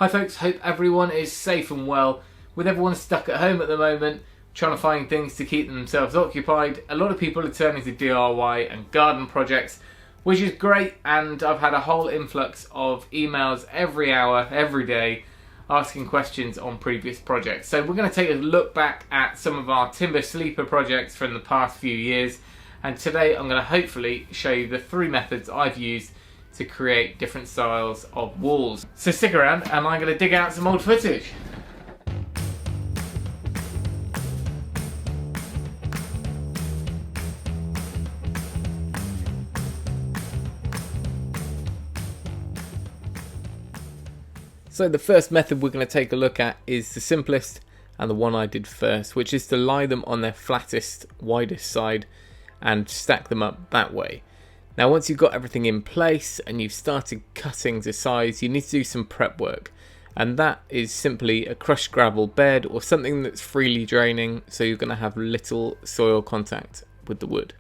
Hi folks, hope everyone is safe and well. With everyone stuck at home at the moment, trying to find things to keep themselves occupied, a lot of people are turning to DIY and garden projects, which is great, and I've had a whole influx of emails every hour, every day, asking questions on previous projects. So we're going to take a look back at some of our timber sleeper projects from the past few years, and today I'm going to hopefully show you the 3 methods I've used to create different styles of walls. So stick around and I'm going to dig out some old footage. So the first method we're going to take a look at is the simplest and the one I did first, which is to lie them on their flattest, widest side and stack them up that way. Now once you've got everything in place and you've started cutting to size, you need to do some prep work, and that is simply a crushed gravel bed or something that's freely draining, so you're going to have little soil contact with the wood.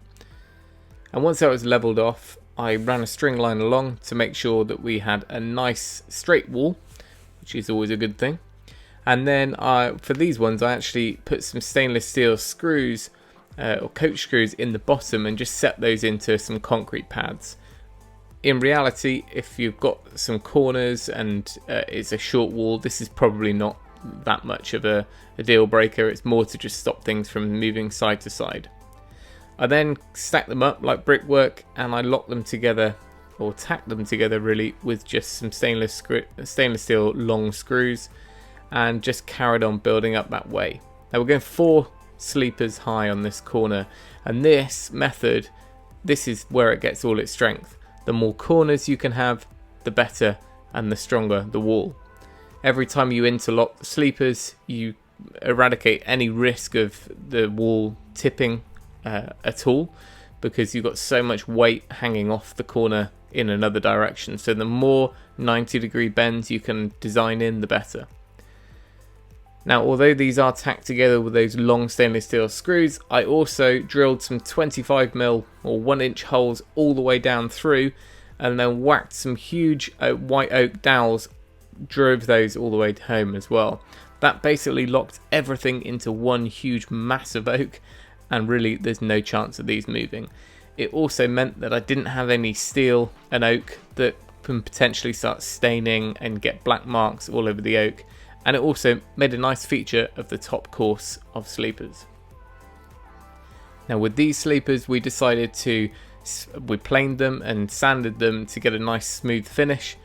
And once that was leveled off, I ran a string line along to make sure that we had a nice straight wall, which is always a good thing. And then for these ones I actually put some stainless steel screws or coach screws in the bottom and just set those into some concrete pads. In reality, if you've got some corners and it's a short wall, this is probably not that much of a deal breaker. It's more to just stop things from moving side to side. I then stack them up like brickwork and I lock them together, or tack them together really, with just some stainless steel long screws, and just carried on building up that way. Now we're going 4 sleepers high on this corner, and this method, this is where it gets all its strength. The more corners you can have, the better and the stronger the wall. Every time you interlock the sleepers, you eradicate any risk of the wall tipping at all, because you've got so much weight hanging off the corner in another direction. So the more 90-degree bends you can design in, the better. Now, although these are tacked together with those long stainless steel screws, I also drilled some 25mm or 1-inch holes all the way down through, and then whacked some huge white oak dowels, drove those all the way home as well. That basically locked everything into one huge mass of oak, and really there's no chance of these moving. It also meant that I didn't have any steel and oak that can potentially start staining and get black marks all over the oak. And it also made a nice feature of the top course of sleepers. Now with these sleepers we decided we planed them and sanded them to get a nice smooth finish.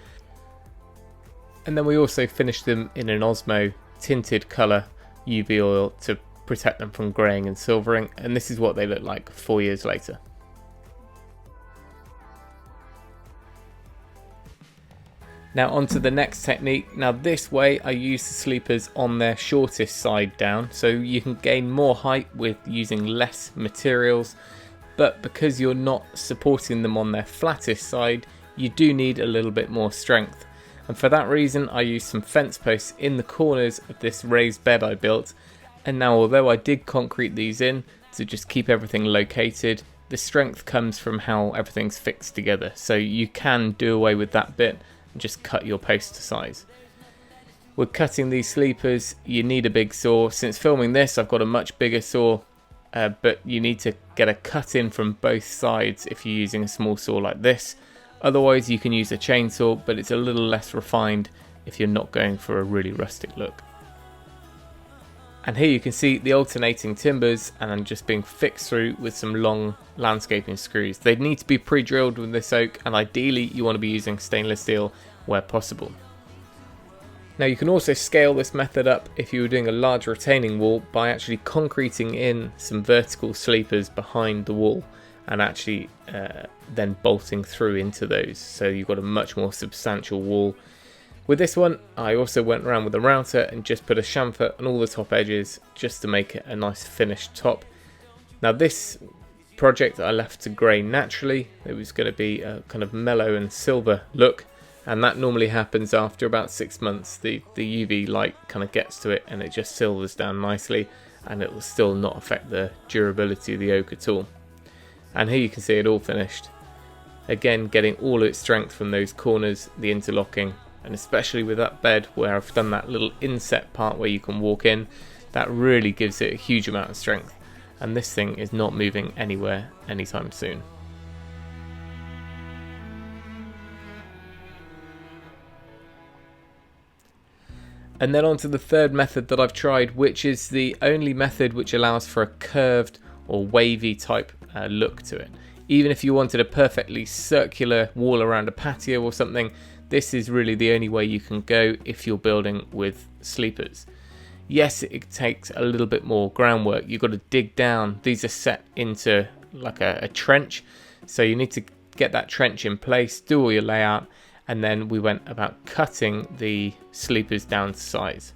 And then we also finished them in an Osmo tinted colour UV oil to protect them from greying and silvering, and this is what they look like 4 years later. Now onto the next technique. Now this way I use the sleepers on their shortest side down, so you can gain more height with using less materials, but because you're not supporting them on their flattest side, you do need a little bit more strength. And for that reason I used some fence posts in the corners of this raised bed I built. And now although I did concrete these in to just keep everything located, the strength comes from how everything's fixed together. So you can do away with that bit, just cut your post to size. With cutting these sleepers you need a big saw. Since filming this I've got a much bigger saw, but you need to get a cut in from both sides if you're using a small saw like this. Otherwise you can use a chainsaw, but it's a little less refined if you're not going for a really rustic look. And here you can see the alternating timbers and I'm just being fixed through with some long landscaping screws. They need to be pre-drilled with this oak, and ideally you want to be using stainless steel where possible. Now you can also scale this method up if you were doing a large retaining wall by actually concreting in some vertical sleepers behind the wall and actually then bolting through into those, so you've got a much more substantial wall. With this one, I also went around with a router and just put a chamfer on all the top edges just to make it a nice finished top. Now this project I left to grey naturally. It was going to be a kind of mellow and silver look, and that normally happens after about 6 months. The UV light kind of gets to it and it just silvers down nicely, and it will still not affect the durability of the oak at all. And here you can see it all finished. Again, getting all its strength from those corners, the interlocking, and especially with that bed where I've done that little inset part where you can walk in, that really gives it a huge amount of strength, and this thing is not moving anywhere anytime soon. And then on to the third method that I've tried, which is the only method which allows for a curved or wavy type look to it. Even if you wanted a perfectly circular wall around a patio or something, this is really the only way you can go if you're building with sleepers. Yes, it takes a little bit more groundwork. You've got to dig down. These are set into like a trench, so you need to get that trench in place, do all your layout, and then we went about cutting the sleepers down to size.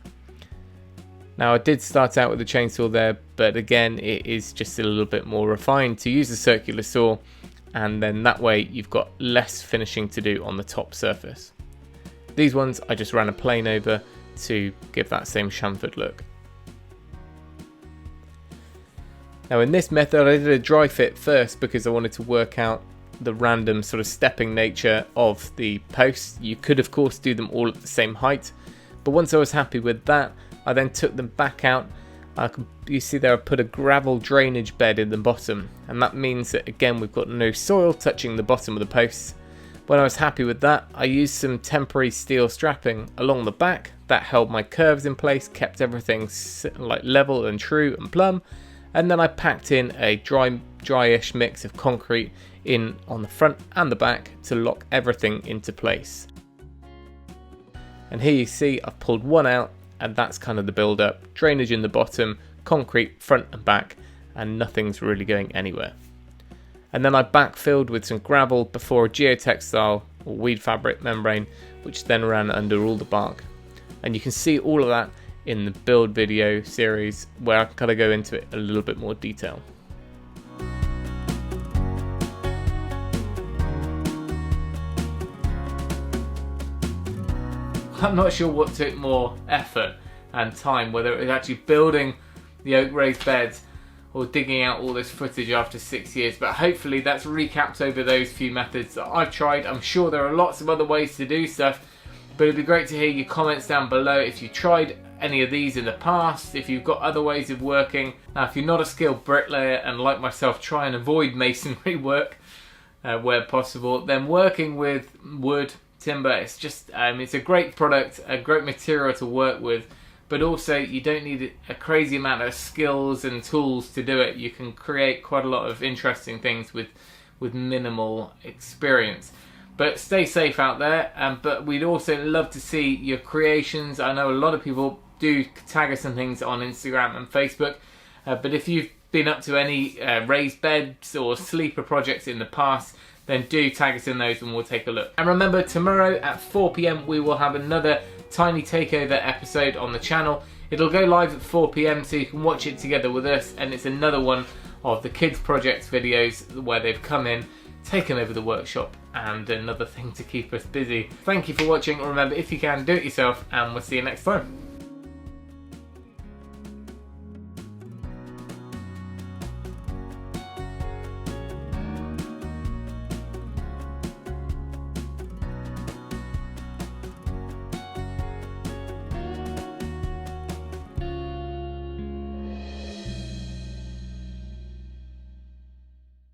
Now I did start out with a chainsaw there, but again it is just a little bit more refined to use a circular saw, and then that way you've got less finishing to do on the top surface. These ones I just ran a plane over to give that same chamfered look. Now in this method I did a dry fit first because I wanted to work out the random sort of stepping nature of the posts. You could of course do them all at the same height, but once I was happy with that, I then took them back out. You see there I put a gravel drainage bed in the bottom, and that means that again we've got no soil touching the bottom of the posts. When I was happy with that, I used some temporary steel strapping along the back that held my curves in place, kept everything like level and true and plumb, and then I packed in a dryish mix of concrete in on the front and the back to lock everything into place. And here you see I've pulled one out, and that's kind of the build up. Drainage in the bottom, concrete front and back, and nothing's really going anywhere. And then I backfilled with some gravel before a geotextile or weed fabric membrane, which then ran under all the bark. And you can see all of that in the build video series where I kind of go into it a little bit more detail. I'm not sure what took more effort and time, whether it was actually building the oak raised beds or digging out all this footage after 6 years, but hopefully that's recapped over those few methods that I've tried. I'm sure there are lots of other ways to do stuff, but it'd be great to hear your comments down below if you tried any of these in the past, if you've got other ways of working. Now if you're not a skilled bricklayer and like myself try and avoid masonry work where possible, then working with wood, timber, it's just it's a great product, a great material to work with, but also you don't need a crazy amount of skills and tools to do it. You can create quite a lot of interesting things with minimal experience. But stay safe out there, but we'd also love to see your creations. I know a lot of people do tag us and things on Instagram and Facebook, but if you've been up to any raised beds or sleeper projects in the past, then do tag us in those and we'll take a look. And remember, tomorrow at 4 PM we will have another Tiny Takeover episode on the channel. It'll go live at 4 PM so you can watch it together with us, and it's another one of the kids projects videos where they've come in, taken over the workshop, and another thing to keep us busy. Thank you for watching. Remember, if you can, do it yourself, and we'll see you next time.